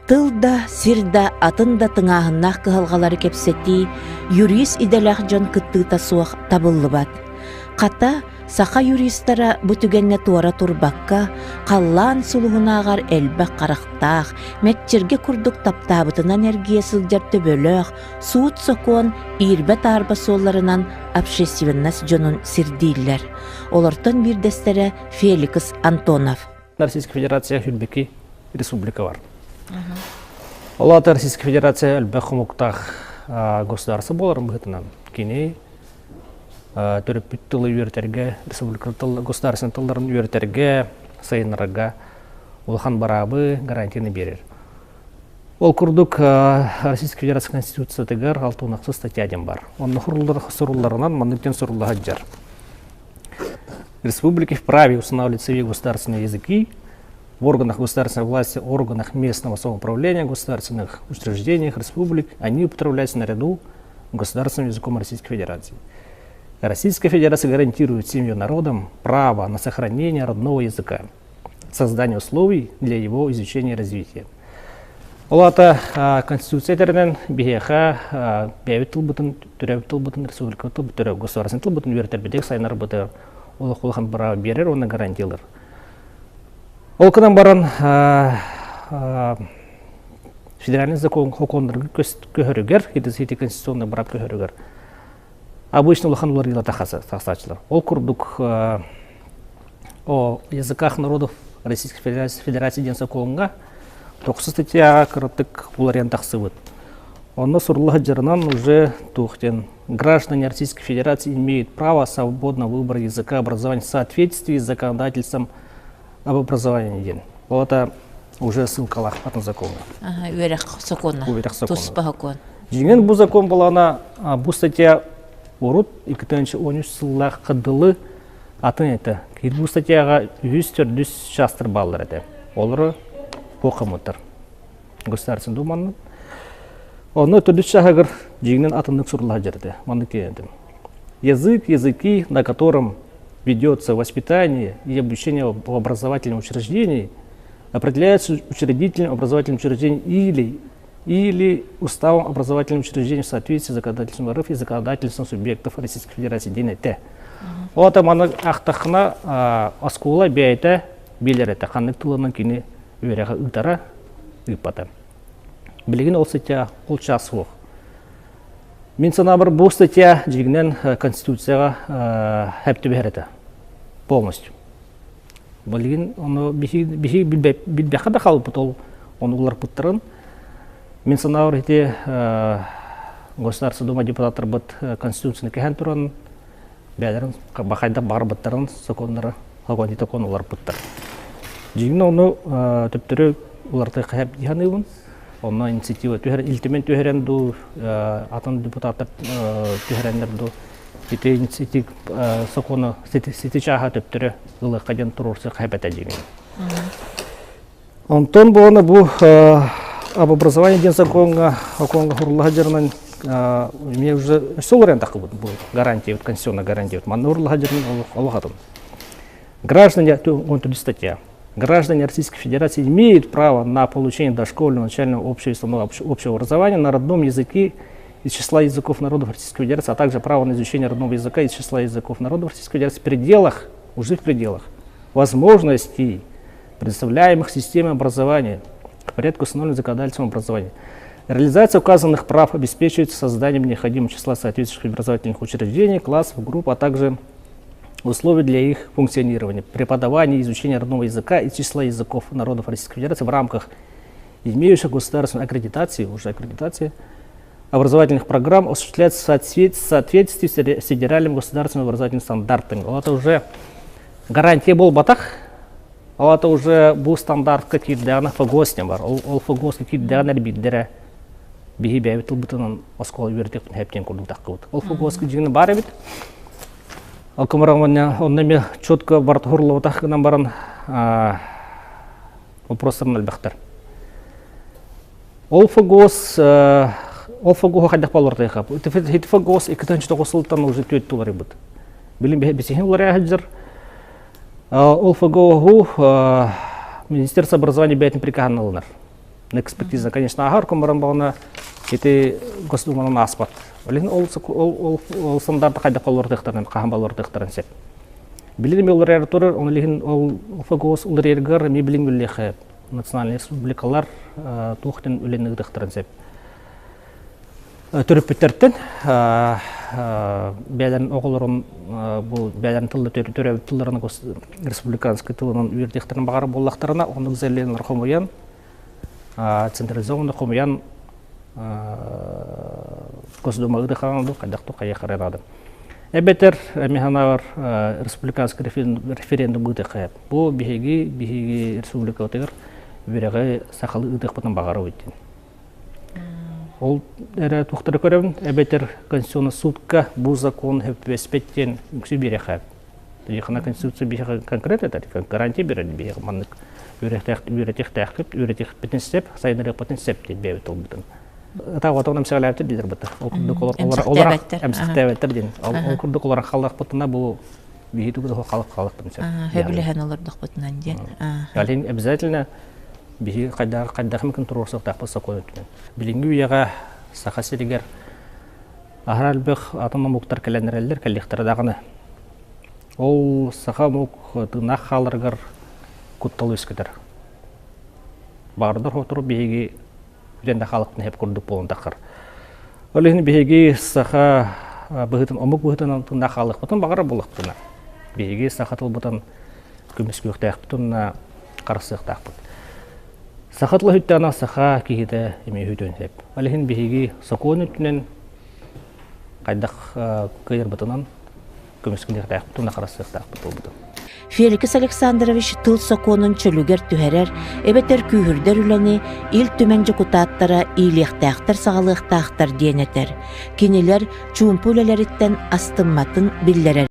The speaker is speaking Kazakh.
Тылда, сирда, атында тыңағыннақ кығылғалары кепсеті, юрист иделақ жон кыттыта суақ табылы бат. Қата, сақа юристара бүтігенне туара турбаққа, қаллан сұлығынағар әлбәк қарақтақ, мәтчерге күрдік таптабытын энергия сылжар төбөлөк, суыт сокуан ирбет арба солларынан общественность жонун сирдейлер. Олортон bir дестере Феликс Антонов. Российская Федерация Хюльбеки республика бар. Олата Российская Федерация әлбәк хумуктақ государство болар мұхытынан. Кеней төрөппүт тылы үйертерге, республика государственный тылдарын үйертерге, сайынырға, улхан барабы гарантияны берер. Ол күрдік Российская Федерация Конституция тегер 6 статьяден бар. Оның сұруларынан мандыктен сұрулы хаджар. Республики вправе устанавливать свои государственные языки в органах государственной власти, органах местного самоуправления, государственных учреждениях республик. Они употребляются наряду государственным языком Российской Федерации. Российская Федерация гарантирует всем ее народам право на сохранение родного языка, создание условий для его изучения и развития. Олата Конституция тернен бихеха бәйбет тылбытын, түрәбет тылбытын, республика тылбыт, түрәбет государственный тылбытын үйертәрбедек сайынар бұты олық-олыған бара берер, оны гарантиялар. Ол кыдан баран федеральный закон хокондырғы көхөрігер, хеті конституционный барап көхөрігер. Обычно улахан улар ела тақсачылар. Ол күрдік о языках народов Российской Федерации ден законға 9 статьяға кірттік уларен тақсывыд. Оны сұрлығы жарынан уже тухтен. Граждане Российской Федерации имеют право свободного выбора языка образования в соответствии с законодательством об образовании ден. Это уже ссылкалар атын закона. Уверек закона. Туспа закон. Жеген бұл закон болана бұл статья урут 2-13 сыллақ қыдылы атын еті. Кейд бұл статьяға 100-400 шастыр балылар еті. Олары оқымытыр. Государственный думанның. Оны түрді шағығыр жегінен атындық сұрлыға жерді. Язык, языки, на котором ведется воспитание и обучение в образовательном учреждении, определяется учредителем образовательного учреждения или уставом образовательного учреждения в соответствии с законодательством РФ и законодательством субъектов Российской Федерации. Вот мана ақтақына аскула бәйті белер еті. Қанық тылының кені өреға ұйтара ұйпаты. Білеген ол статья ол час оқ. Мен сана бір бұл статья жегінен Конституцияға әпті бәреді. Полностью. Білген оны білбәқі да қалып бұт ол. Оны олар бұттырын. Мен сана бір еті Государственный дума депутаттар бұт Конституцияны кәген тұрын. Бәлерін бақайда бар бұттырын. Законлары олар бұттыр. Жегін оны төптірі оларды қайып дейін үйін. Онна инициатива илтемен төһәрәнду атын депутаттар төһәрәннәрду ите инициатив законы сетичаха төптөрө гылы каден турурсы кайбата деген. Онтон боны бу об образовании ден законга хурлага жернен мне уже солрен такы бу гарантия конституционная гарантия манурлага жернен алгатым. Граждане он тут статья. Граждане Российской Федерации имеют право на получение дошкольного, начального, общего и основного общего образования на родном языке из числа языков народов Российской Федерации, а также право на изучение родного языка из числа языков народов Российской Федерации в пределах возможностей, предоставляемых системой образования в порядке установленного законодательством образования. Реализация указанных прав обеспечивается созданием необходимого числа соответствующих образовательных учреждений, классов, групп, а также условия для их функционирования, преподавания и изучения родного языка из числа языков народов Российской Федерации в рамках имеющих государственной аккредитации, образовательных программ осуществляется в соответствии с федеральным государственным образовательным стандартом. Это уже гарантия был батах, это уже был стандарт какие-то дана фагос не бар, ол фагос какие-то дана биддере биги бәйбет ылбытынан оскол үйертек хэптен курдук таккыбыт. Ол фагос кижигini бар бит. Алкомарамanya оннаме четко барт хурлау тахкынан баран вопросым албахтар. Ол фагос хайдах балвартай хап. Хит фагос икатанчы тоғысылтан уже төт тулары бит. Билим бесихин улары хаджар. Ол фагогу Министерство образования бәйтін прикахан алынар. На экспертиза, конечно, агар кумаран бағына эти госдуманың аспат. Олеген ол стандарты қайда қолыр дықтарын, қаған балыр дықтарын сеп. Білінім олар әрі тұрыр, олеген ол фагос олар ергір ми білін өлеқі национальный республикалар туқтен өленігі дықтарын сеп. Түріп біттерттен, бәлерін оғылырын, бұл бәлерін тылды түріп тылдарының республиканский тылының үйердектірін бағары болақтарына, оның зәлелерін қомыян, централизованный қомыян Госдумаға қағанды қайдақты қаяқарен ады. Әбетер, әмеханағар республиканский референдум ұды қайып. Бұл бігеге республика өтегір береғі сақалы ұдық бұтын бағары өйттен. Ол әрі тұқтыры көребін, әбетер Конституционный судқа бұл закон өппеспеттен үксі бере қайып. Тұйықына Конституция бігеға конкрет әтәді, гарантия береді бігеға маңнық үйретек тәқіп, үйретек бітін сеп, сайынырық бітін сеп дейді бәуіт ол бұтын. Та отоғын әмсәғаләбітір дейдір бұты. Әмсіқтәбәттір дейін. Ол күрдік олар қалдақ бұтына бұл бейті күді қалық бұтын сеп. Хөбіліген олардық бұтынан дейін. Әлін әбізәтіліне бейі қайдағы мүмкін тұрғырсық тақпылса қойын. Білінгі үйеға сақа серегер ағыр әлбіқ атыма мұқтар кәләнірәлдер кәлдіктірдағыны. Ол сақа мұқ тыңнақ қалырғыр күттал өскідір. Бағырдар отыру бейге Үренді қалықтың әп күрдік болын тақыр. Олығын бейге сақа бұғытын, омық бұғытын тыңда қалық бұтын бағара болық бұтына. Бейге сақа тұл бұтын көміскі өқтәқ бұтынна қарысы өқтәқ бұт. Сақатылы хүттіғана сақа кейді еме хүйтін әп. Олығын бейге соқуын үттінен қайдақ көйір бұтынан көміскі өқтәқ бұтынна қарасы өқтәқ бұт бұтын. Феликс Александрович тыл соконун чөлүгер түһәрәр, эбетер күйүрдер үләне, ил түмәнҗе кутаттара илехтәхтер сагалыктахтар диенетер. Кинелер чумпулеләриттен астымматын билләр